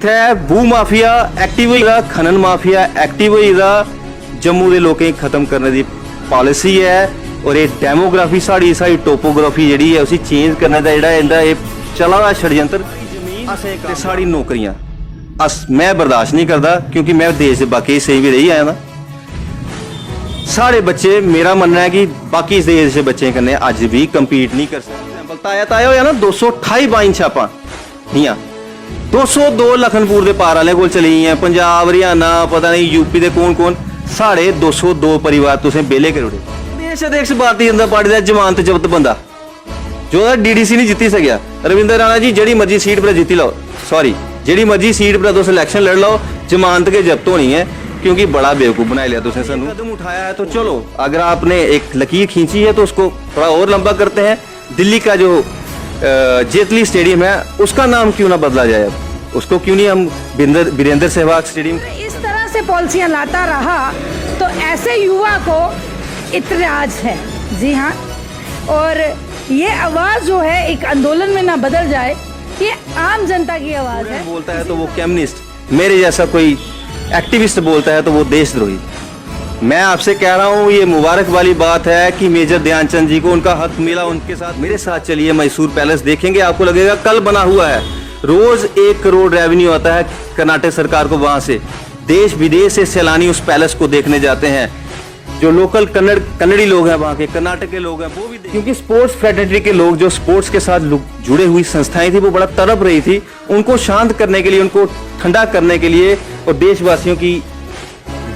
इत्थै भू mafia active होई दा, खनन माफिया एक्टिव होई दा, जम्मू दे लोकें खत्म करने दी पॉलिसी है और ये डेमोग्राफी साड़ी टोपोग्राफी जेह्ड़ी है उसी चेंज करने दा जेह्ड़ा इंदा एह् चला दा षडयंत्र ते साड़ी नौकरियां मैं बर्दाश्त नहीं करता क्योंकि मैं देश के बाकी हिस्से भी रही आया ना। साढ़े बच्चे मेरा मनना है कि बाकी देश के बच्चों कन्नै अज भी कंपीट नहीं कर सकते। ताया होया ना 228 बाइन छापां हियां, 202 लखनपुर के पार वाले कोल चली हैं, पंजाब हरियाणा पता नहीं यूपी के कौन साढ़े 202 परिवार तुसें बेले करी ओड़े। देश अध्यक्ष भारतीय जनता पार्टी का जमानत जब्त बंदा जो डीडीसी नहीं जित्ती सकया, रविंदर राणा जी जेड़ी मर्जी सीट पर जीती लो, सॉरी जेड़ी मर्जी सीट पर तुम इलेक्शन लड़ लो, जमानत के जब्त होनी है क्योंकि बड़ा बेवकूफ बना लिया तुमने। सानू कदम उठाया है तो चलो, अगर आपने एक लकीर खींची है तो उसको थोड़ा और लंबा करते हैं। दिल्ली का जो जेटली स्टेडियम है उसका नाम क्यों ना बदला जाए, उसको क्यों नहीं हम वीरेंद्र सहवाग स्टेडियम। इस तरह से पॉलिसियां लाता रहा तो ऐसे युवा को इतराज है। जी हाँ, और ये आवाज जो है एक आंदोलन में ना बदल जाए, ये आम जनता की आवाज है। बोलता है तो वो कम्युनिस्ट, मेरे जैसा कोई एक्टिविस्ट बोलता है तो वो देशद्रोही। मैं आपसे कह रहा हूँ ये मुबारक वाली बात है कि मेजर ध्यानचंद जी को उनका हक मिला, उनके साथ मेरे साथ चलिए मैसूर पैलेस देखेंगे, आपको लगेगा कल बना हुआ है। रोज 1 करोड़ रेवेन्यू आता है कर्नाटक सरकार को, वहां से देश विदेश से सैलानी उस पैलेस को देखने जाते हैं। जो लोकल कन्नड़ी लोग हैं वहाँ के, कर्नाटक के लोग हैं वो भी, क्योंकि स्पोर्ट्स फ्रेटर्निटी के लोग जो स्पोर्ट्स के साथ जुड़े हुई संस्थाएं थी वो बड़ा तड़प रही थी, उनको शांत करने के लिए, उनको ठंडा करने के लिए और देशवासियों की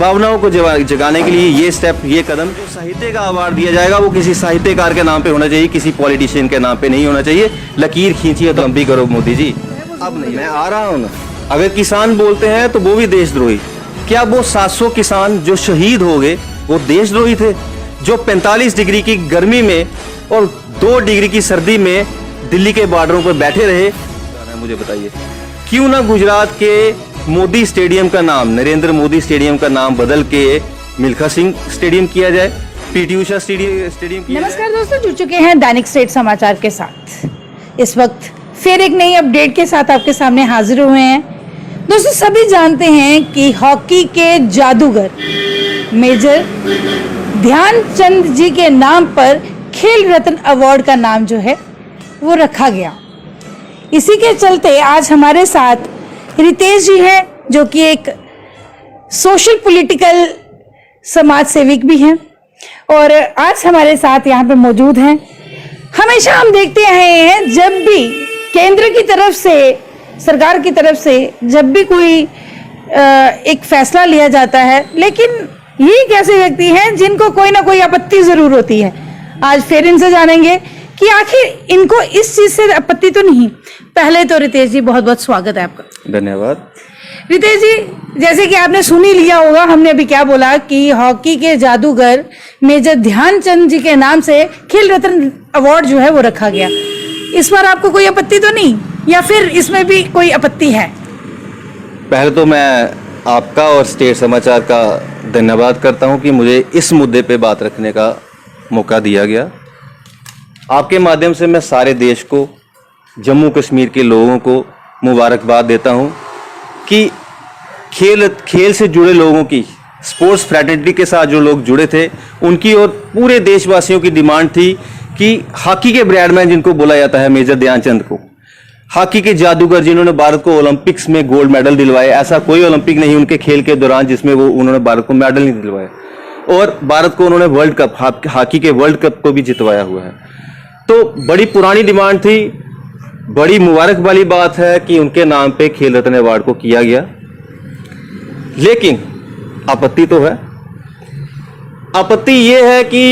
भावनाओं को जगाने के लिए ये स्टेप, ये कदम। जो साहित्य का अवार्ड दिया जाएगा वो किसी साहित्यकार के नाम पे होना चाहिए, किसी पॉलिटिशियन के नाम पे नहीं होना चाहिए। लकीर खींचिए तो लंबी करो मोदी जी। अब नहीं, मैं आ रहा हूँ ना। अगर किसान बोलते हैं तो वो भी देशद्रोही। क्या वो 700 किसान जो शहीद हो गए वो देशद्रोही थे? जो 45 डिग्री की गर्मी में और 2 डिग्री की सर्दी में दिल्ली के बॉर्डरों पर बैठे रहे, मुझे बताइए क्यों ना गुजरात के मोदी स्टेडियम का नाम, नरेंद्र मोदी स्टेडियम का नाम बदल के मिल्खा सिंह स्टेडियम किया जाए, पीटी उषा स्टेडियम किया। नमस्कार दोस्तों, जुड़ चुके हैं दैनिक स्टेट समाचार के साथ। इस वक्त फिर एक नई अपडेट के साथ आपके सामने हाजिर हुए हैं। दोस्तों सभी जानते हैं कि हॉकी के जादूगर मेजर ध्यानचंद जी के नाम पर खेल रत्न अवार्ड का नाम जो है वो रखा गया। इसी के चलते आज हमारे साथ रितेश जी हैं जो कि एक सोशल पॉलिटिकल समाज सेविक भी हैं और आज हमारे साथ यहाँ पे मौजूद हैं। हमेशा हम देखते आए हैं जब भी केंद्र की तरफ से, सरकार की तरफ से जब भी कोई एक फैसला लिया जाता है, लेकिन ये एक ऐसे व्यक्ति हैं जिनको कोई ना कोई आपत्ति जरूर होती है। आज फिर इनसे जानेंगे कि आखिर इनको इस चीज से आपत्ति तो नहीं। पहले तो रितेश जी बहुत बहुत स्वागत है आपका। धन्यवाद। रितेश जी, जैसे कि आपने सुन ही लिया होगा हमने अभी क्या बोला कि हॉकी के जादूगर मेजर ध्यानचंद जी के नाम से खेल रत्न अवार्ड जो है वो रखा गया। इस बार आपको कोई आपत्ति तो नहीं, या फिर इसमें भी कोई आपत्ति है? पहले तो मैं आपका और स्टेट समाचार का धन्यवाद करता हूं कि मुझे इस मुद्दे पे बात रखने का मौका दिया गया। आपके माध्यम से मैं सारे देश को, जम्मू कश्मीर के लोगों को मुबारकबाद देता हूं कि खेल से जुड़े लोगों की, स्पोर्ट्स फ्रेटर्निटी के साथ जो लोग जुड़े थे उनकी और पूरे देशवासियों की डिमांड थी कि हॉकी के ब्रैडमैन जिनको बोला जाता है मेजर ध्यानचंद को, हॉकी के जादूगर जिन्होंने भारत को ओलंपिक्स में गोल्ड मेडल दिलवाए, ऐसा कोई ओलंपिक नहीं उनके खेल के दौरान जिसमें उन्होंने भारत को मेडल नहीं दिलवाया, और भारत को उन्होंने वर्ल्ड कप, हॉकी के वर्ल्ड कप को भी जितवाया हुआ है। तो बड़ी पुरानी डिमांड थी, बड़ी मुबारक वाली बात है कि उनके नाम पे खेल रत्न अवार्ड को किया गया। लेकिन आपत्ति तो है। आपत्ति यह है कि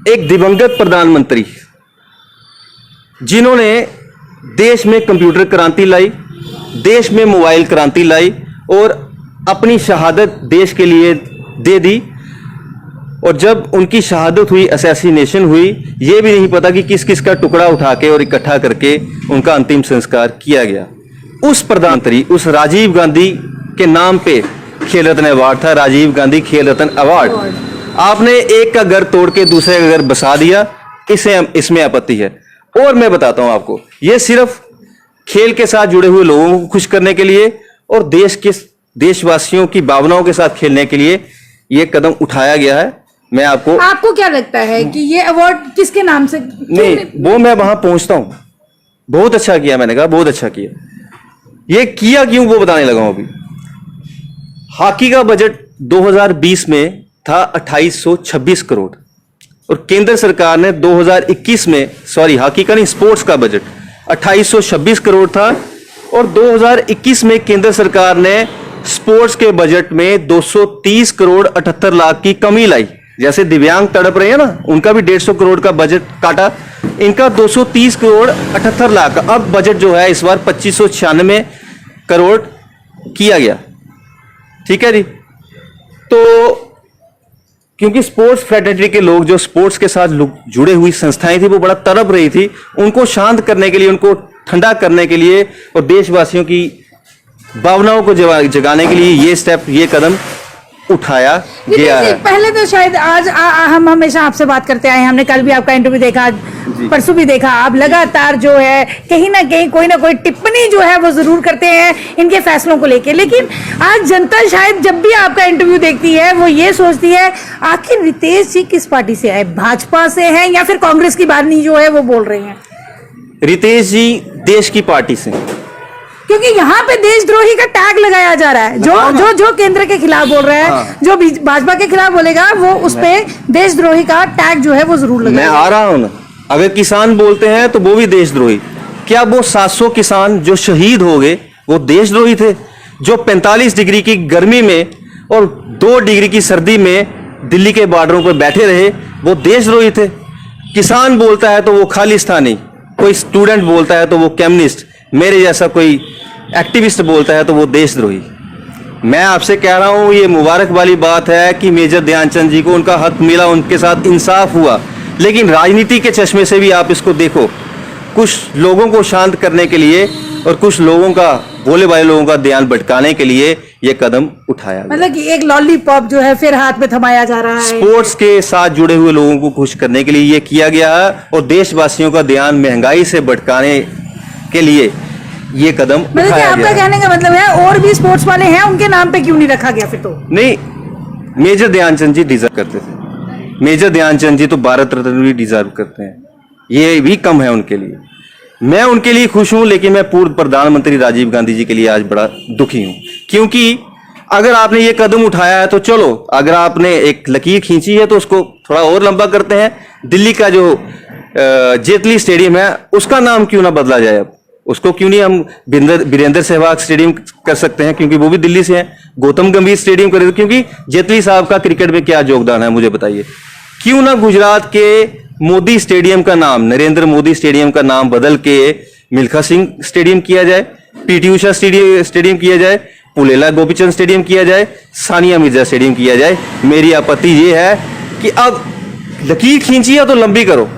एक दिवंगत प्रधानमंत्री जिन्होंने देश में कंप्यूटर क्रांति लाई, देश में मोबाइल क्रांति लाई और अपनी शहादत देश के लिए दे दी, और जब उनकी शहादत हुई, असैसिनेशन हुई, ये भी नहीं पता कि किस किस का टुकड़ा उठा के और इकट्ठा करके उनका अंतिम संस्कार किया गया। उस प्रधानमंत्री, उस राजीव गांधी के नाम पे खेल रत्न अवार्ड था, राजीव गांधी खेल रत्न अवार्ड। आपने एक का घर तोड़ के दूसरे का घर बसा दिया, इसमें आपत्ति है। और मैं बताता हूं आपको, ये सिर्फ खेल के साथ जुड़े हुए लोगों को खुश करने के लिए और देशवासियों की भावनाओं के साथ खेलने के लिए ये कदम उठाया गया है। मैं आपको क्या लगता है कि ये अवार्ड किसके नाम से? नहीं, वो मैं वहां पहुंचता हूं। बहुत अच्छा किया, मैंने कहा बहुत अच्छा किया। ये किया क्यों वो बताने लगा हूं। अभी हॉकी का बजट 2020 में था 2826 करोड़ और केंद्र सरकार ने 2021 में, सॉरी हॉकी का नहीं, स्पोर्ट्स का बजट 2826 करोड़ था और 2021 में केंद्र सरकार ने स्पोर्ट्स के बजट में 230 करोड़ 78 लाख की कमी लाई। जैसे दिव्यांग तड़प रहे हैं ना, उनका भी 150 करोड़ का बजट काटा, इनका 230 करोड़ 78 लाख। अब बजट जो है इस बार 2596 करोड़ किया गया। ठीक है जी। तो क्योंकि स्पोर्ट्स फेडरेटरी के लोग, जो स्पोर्ट्स के साथ जुड़े हुई संस्थाएं थी, वो बड़ा तड़प रही थी, उनको शांत करने के लिए, उनको ठंडा करने के लिए और देशवासियों की भावनाओं को जगाने के लिए ये स्टेप, ये कदम उठाया गया है। पहले तो शायद आज हम हमेशा आपसे बात करते आए, हमने कल भी आपका इंटरव्यू देखा, आज परसों भी देखा, आप लगातार जो है कहीं ना कहीं कोई ना कोई टिप्पणी जो है वो जरूर करते हैं इनके फैसलों को लेके। लेकिन आज जनता शायद जब भी आपका इंटरव्यू देखती है वो ये सोचती है आखिर रितेश जी किस पार्टी से आए, भाजपा से हैं या फिर कांग्रेस की बानी जो है वो बोल रहे हैं? रितेश जी देश की पार्टी से, क्योंकि यहाँ पे देशद्रोही का टैग लगाया जा रहा है। जो केंद्र के खिलाफ बोल रहा है, जो भाजपा के खिलाफ बोलेगा, वो उस पे देशद्रोही का टैग जो है वो जरूर लगाएगा। मैं आ रहा हूं ना, अगर किसान बोलते हैं तो वो भी देशद्रोही। क्या वो 700 किसान जो शहीद हो गए वो देशद्रोही थे? जो 45 डिग्री की गर्मी में और 2 डिग्री की सर्दी में दिल्ली के बॉर्डरों पर बैठे रहे, वो देशद्रोही थे? किसान बोलता है तो वो खालिस्तानी, कोई स्टूडेंट बोलता है तो वो कम्युनिस्ट, मेरे जैसा कोई एक्टिविस्ट बोलता है तो वो देशद्रोही। मैं आपसे कह रहा हूं, ये मुबारक वाली बात है कि मेजर ध्यानचंद जी को उनका हक मिला, उनके साथ इंसाफ हुआ। लेकिन राजनीति के चश्मे से भी आप इसको देखो, कुछ लोगों को शांत करने के लिए और कुछ लोगों का, भोले भाले लोगों का ध्यान भटकाने के लिए ये कदम उठाया गया। मतलब कि एक लॉलीपॉप जो है फिर हाथ में थमाया जा रहा है। स्पोर्ट्स के साथ जुड़े हुए लोगों को खुश करने के लिए ये किया गया है और देशवासियों का ध्यान महंगाई से भटकाने के लिए ये कदम मतलब कि आपका कहने का मतलब है और भी स्पोर्ट्स वाले हैं, उनके नाम पे क्यों नहीं रखा गया फिर? तो नहीं, मेजर ध्यानचंद जी डिजर्व करते थे। मेजर ध्यानचंद जी तो भारत रत्न भी डिजर्व करते हैं, ये भी कम है उनके लिए। मैं उनके लिए खुश हूं, लेकिन मैं पूर्व प्रधानमंत्री राजीव गांधी जी के लिए आज बड़ा दुखी हूं। क्योंकि अगर आपने ये कदम उठाया है तो चलो, अगर आपने एक लकीर खींची है तो उसको थोड़ा और लंबा करते हैं। दिल्ली का जो जेटली स्टेडियम है उसका नाम क्यों ना बदला जाए? अब उसको क्यों नहीं हम वीरेंद्र सहवाग स्टेडियम कर सकते हैं, क्योंकि वो भी दिल्ली से हैं। गौतम गंभीर स्टेडियम कर, क्योंकि जेटली साहब का क्रिकेट में क्या योगदान है मुझे बताइए। क्यों ना गुजरात के मोदी स्टेडियम का नाम, नरेंद्र मोदी स्टेडियम का नाम बदल के मिल्खा सिंह स्टेडियम किया जाए, पीटी उषा स्टेडियम किया जाए, पुलेला गोपीचंद स्टेडियम किया जाए, सानिया मिर्जा स्टेडियम किया जाए। मेरी आपत्ति ये है कि अब लकीर खींची है तो लंबी करो।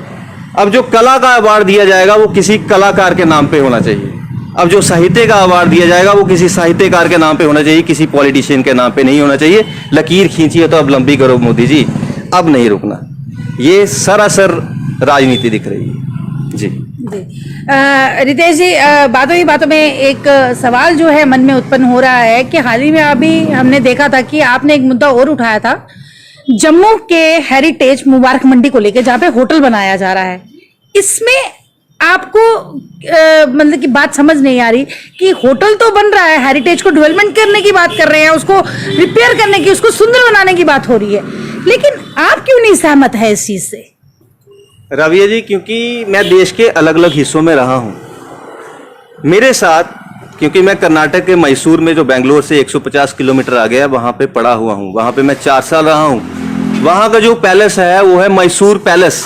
अब जो कला का अवार्ड दिया जाएगा वो किसी कलाकार के नाम पे होना चाहिए। अब जो साहित्य का अवार्ड दिया जाएगा वो किसी साहित्यकार के नाम पे होना चाहिए, किसी पॉलिटिशियन के नाम पे नहीं होना चाहिए। लकीर खींची है तो अब लंबी करो मोदी जी, अब नहीं रुकना। ये सरासर राजनीति दिख रही है जी। रितेश जी, बातों ही बातों में एक सवाल जो है मन में उत्पन्न हो रहा है कि हाल ही में अभी हमने देखा था कि आपने एक मुद्दा और उठाया था जम्मू के हेरिटेज मुबारक मंडी को लेकर, जहाँ पे होटल बनाया जा रहा है। इसमें आपको मतलब की बात समझ नहीं आ रही कि होटल तो बन रहा है, हेरिटेज को डेवलपमेंट करने की बात कर रहे हैं, उसको रिपेयर करने की, उसको सुंदर बनाने की बात हो रही है, लेकिन आप क्यों नहीं सहमत है इस चीज से? रविया जी, क्योंकि मैं देश के अलग अलग हिस्सों में रहा हूं। मेरे साथ, क्योंकि मैं कर्नाटक के मैसूर में, जो बेंगलोर से 150 किलोमीटर आ गया, वहां पे पड़ा हुआ हूं। वहां पे मैं 4 साल रहा हूं। वहां का जो पैलेस है वो है मैसूर पैलेस।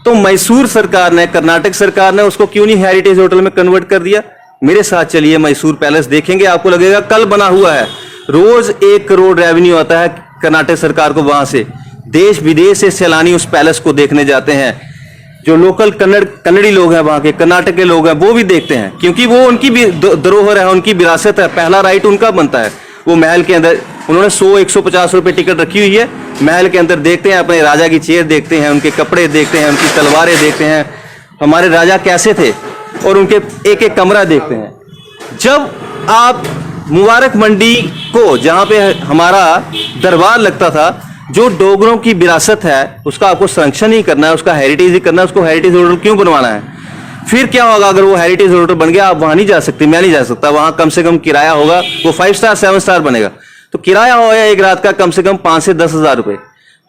तो मैसूर सरकार ने, कर्नाटक सरकार ने उसको क्यों नहीं हेरिटेज होटल में कन्वर्ट कर दिया? मेरे साथ चलिए मैसूर पैलेस देखेंगे, आपको लगेगा कल बना हुआ है। रोज 1 करोड़ रेवेन्यू आता है कर्नाटक सरकार को वहां से। देश विदेश से सैलानी उस पैलेस को देखने जाते हैं। जो लोकल कन्नड़ी लोग हैं, वहां के कर्नाटक के लोग हैं, वो भी देखते हैं, क्योंकि वो उनकी भी धरोहर है, उनकी विरासत है। पहला राइट उनका बनता है। वो महल के अंदर उन्होंने 100-150 रुपए टिकट रखी हुई है। महल के अंदर देखते हैं, अपने राजा की चेयर देखते हैं, उनके कपड़े देखते हैं, उनकी तलवारें देखते हैं, हमारे राजा कैसे थे। और उनके एक एक कमरा देखते हैं। जब आप मुबारक मंडी को, जहां पे हमारा दरबार लगता था, जो डोगरों की विरासत है उसका आपको संरक्षण ही करना है, उसका हेरिटेज ही करना है, उसको हेरिटेज होटल क्यों बनवाना है? फिर क्या होगा अगर वो हेरिटेज होटल बन गया? आप वहां नहीं जा सकते, मैं नहीं जा सकता, वहां कम से कम किराया होगा, वो 5 स्टार 7 स्टार बनेगा तो किराया होगा एक रात का कम से कम 5 से 10 हजार रुपए।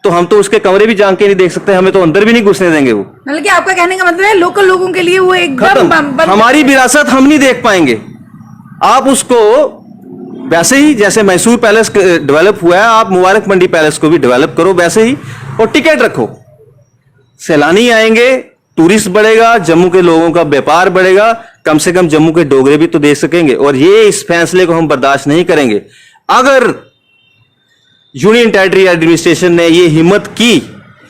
तो हम तो उसके कमरे भी जान के नहीं देख सकते, हमें तो अंदर भी नहीं घुसने देंगे वो। मतलब कि आपका कहने का मतलब है लोकल लोगों के लिए वो एकदम हमारी विरासत हम नहीं देख पाएंगे। आप उसको वैसे ही जैसे मैसूर पैलेस डेवलप हुआ है, आप मुबारक मंडी पैलेस को भी डेवलप करो वैसे ही, और टिकट रखो, सैलानी आएंगे, टूरिस्ट बढ़ेगा, जम्मू के लोगों का व्यापार बढ़ेगा, कम से कम जम्मू के डोगरे भी तो देख सकेंगे। और ये इस फैसले को हम बर्दाश्त नहीं करेंगे। अगर यूनियन टेरिटरी एडमिनिस्ट्रेशन ने ये हिम्मत की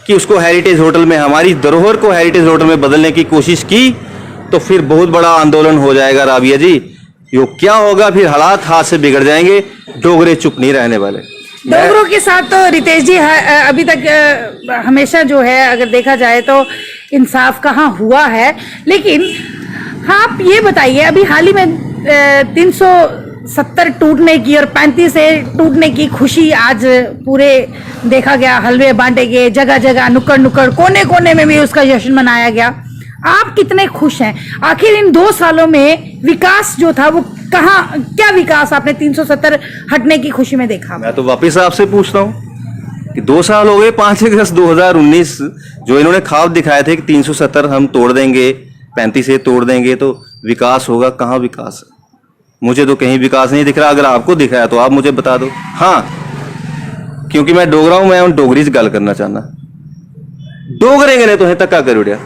कि उसको हेरिटेज होटल में, हमारी धरोहर को हेरिटेज होटल में बदलने की कोशिश की, तो फिर बहुत बड़ा आंदोलन हो जाएगा राबिया जी। यो क्या होगा, फिर हालात हाथ से बिगड़ जाएंगे, डोगरे चुप नहीं रहने वाले। डोगरों के साथ तो रितेश जी अभी तक हमेशा जो है अगर देखा जाए तो इंसाफ कहाँ हुआ है। लेकिन हाँ, आप ये बताइए, अभी हाल ही में 370 टूटने की और 35 से टूटने की खुशी आज पूरे देखा गया, हलवे बांटे गए, जगह जगह नुक्कड़ नुक्कड़ कोने कोने में भी उसका जश्न मनाया गया। आप कितने खुश हैं? आखिर इन 2 सालों में विकास जो था वो कहाँ, क्या विकास आपने 370 हटने की खुशी में देखा? मैं तो वापिस आपसे पूछता हूँ कि 2 साल हो गए, 5 अगस्त 2019 जो इन्होंने ख्वाब दिखाए थे कि 370 हम तोड़ देंगे, 35 से तोड़ देंगे तो विकास होगा, कहाँ विकास है? मुझे तो कहीं विकास नहीं दिख रहा। अगर आपको दिख रहा है तो आप मुझे बता दो। हाँ, क्योंकि मैं डोगरा हूं, मैं उन डोगरी से गल करना चाहना। डोगरे ने तुहें धक्का कर उड़िया,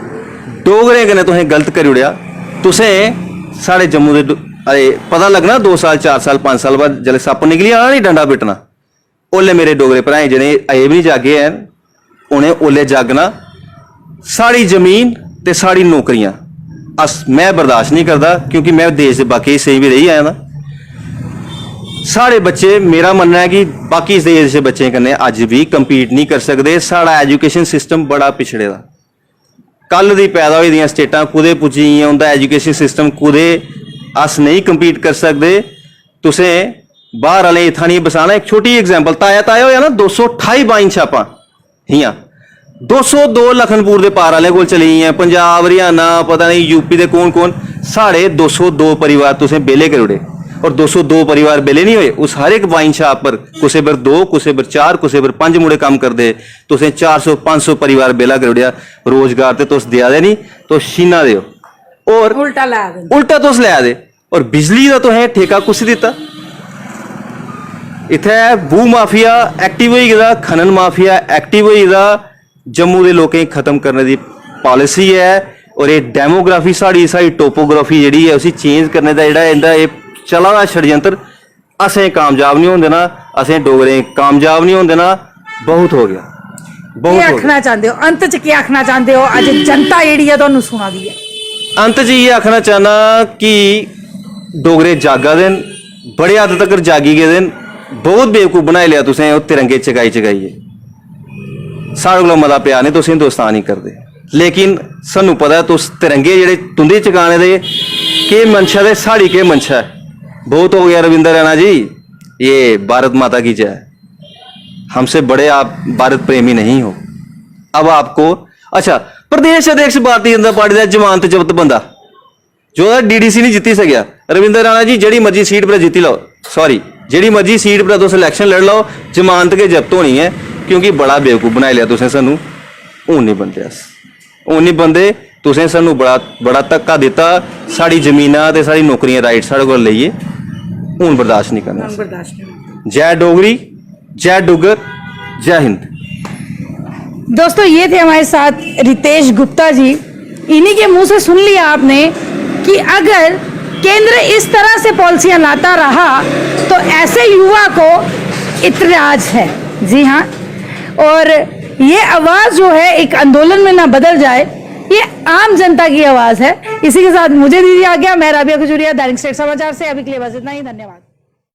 डोगरे ने तुहें गलत कर उड़िया। तुसें साढ़े जम्मू दे अरे पता लगना 2 साल 4 साल 5 साल बाद जले सप निकली आना नहीं डंडा पिटना। ओले मेरे डोगरे भ्राएं जिन्हें अजे भी नहीं जागे हैं, उन्हें ओले जागना। साड़ी जमीन ते साड़ी नौकरियां मैं बर्दाश्त नहीं करता, क्योंकि मैं देश के बाकी हिस्से भी रही आया ना। साढ़े बच्चे, मेरा मनना है कि बाकी देश के बच्चे कन्नै अज भी कंपीट नहीं कर सकते। साढ़ा एजुकेशन सिस्टम बड़ा पिछड़े दा। कल दी पैदा हुई दियां स्टेटां कुदे पुज्जी गेइयां, उंदा एजुकेशन सिस्टम कुदे, अस नहीं कंपीट कर सकते। तुसें बाहर वाले इत्थां नहीं बसाना। एक छोटी एग्जाम्पल, ताया होया ना 228 बाइन छापां हियां, 202 लखनपुर के पार वाले को चली हैं, पंजाब हरियाणा पता नहीं यूपी के कौन कौन, साढ़े 202 परिवार तुसें बेले कर उड़े। और 202 परिवार बेले नहीं हुए, उस हर एक वाइन शॉप पर कुसे पर 2, कुसे पर 4, कुसे पर 5 मुड़े काम कर दे। तुसें 400-500 परिवार बेला कर उड़िया। रोजगार तो तुस दिया दे नहीं, तो शीना दे और उल्टा तुस लिया दे। और बिजली का तो है ठेका कुछ दिता। इत्थे भू माफिया एक्टिव होई गेदा, खनन माफिया एक्टिव होई गेदा। जम्मू के लोगों खत्म करने की पॉलिसी है। और ये डेमोग्राफी साड़ी टोपोग्राफी जी है उसी चेंज करने का जोड़ा ये चला हुआ षडयंत्र, असें कामयाब नहीं होंगे ना, असें डोगरे कामयाब नहीं होंगे ना। बहुत हो गया, बहुत आखना चाहते हो अंत च क्या आखना चाहते हो? अज जनता जी है तुहानू सुना दी है। अंत च ये आखना चाहना कि डोगरे जागा देन, बड़े हद तक जागी गए दिन। बहुत बेवकूफ बनाई लिया तुसें तिरंगे चगाइए। साढ़े को मता प्यार नहीं, तुस हिंदुस्तान ही करते। लेकिन सानू पता है तुस तिरंगे जेडे तुंदे चगाने दे के मंशा दे, साड़ी के मंशा है। बहुत हो गया रविंदर रैना जी, ये भारत माता की जय। हमसे बड़े आप भारत प्रेमी नहीं हो। अब आपको अच्छा, प्रदेश अध्यक्ष भारतीय जनता पार्टी का जमानत जब्त बंदा जो डीडीसी नहीं जीती सकिया, रविंदर रैना जी जड़ी मर्जी सीट पर जीती लो, सॉरी जड़ी मर्जी सीट पर तुम इलेक्शन लड़ लो, जमानत के जब्त होनी है। क्योंकि बड़ा बेवकूफ बनाई लिया तुसें सानू। हूं नहीं बनते, हूं नहीं बनते। तुसें सानू बड़ा धक्का दिता। साड़ी जमीनां ते साड़ी नौकरियां राइट साढ़े को लेइए, हूं बर्दाश्त नहीं करना। जय डोगरी, जय डुगर, जय हिंद। दोस्तों, ये थे हमारे साथ रितेश गुप्ता जी। इन्हीं के मुंह से सुन लिया आपने कि अगर केंद्र इस तरह से पॉलिसियां लाता रहा तो ऐसे युवा को इतराज है। जी हाँ, और ये आवाज जो है एक आंदोलन में ना बदल जाए, ये आम जनता की आवाज है। इसी के साथ मुझे दीजिए आज्ञा। मैं राबिया खजूरिया, दैनिक स्टेट समाचार से अभी के लिए बस इतना ही। धन्यवाद।